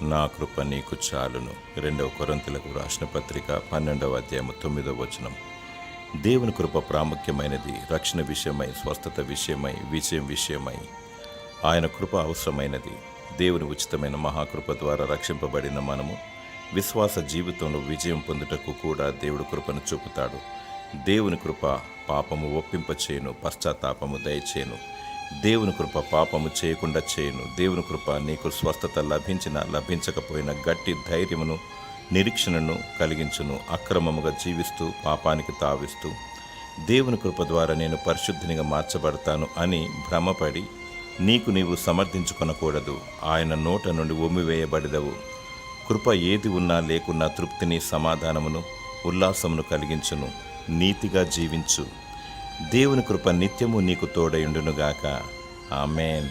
నా కృప నీకు చాలును. 2 కొరింథీయులకు రాసిన పత్రిక 12వ అధ్యాయము 9వ వచనం. దేవుని కృప ప్రాముఖ్యమైనది. రక్షణ విషయమై, స్వస్థత విషయమై, విజయం విషయమై ఆయన కృప అవసరమైనది. దేవుని ఉచితమైన మహాకృప ద్వారా రక్షింపబడిన మనము విశ్వాస జీవితంలో విజయం పొందుటకు కూడా దేవుడు కృపను చూపుతాడు. దేవుని కృప పాపము ఒప్పింపచేయును, పశ్చాత్తాపము దయచేయును. దేవుని కృప పాపము చేయకుండా చేయును. దేవుని కృప నీకు స్వస్థత లభించినా లభించకపోయినా గట్టి ధైర్యమును, నిరీక్షణను కలిగించును. అక్రమముగా జీవిస్తూ పాపానికి తావిస్తూ దేవుని కృప ద్వారా నేను పరిశుద్ధినిగా మార్చబడతాను అని భ్రమపడి నీకు నీవు సమర్థించుకొనకూడదు. ఆయన నోట నుండి ఉమ్మివేయబడిదవు. కృప ఏది ఉన్నా లేకున్నా తృప్తిని, సమాధానమును, ఉల్లాసమును కలిగించును. నీతిగా జీవించు. దేవుని కృప నిత్యము నీకు తోడయుండునుగాక. ఆమేన్.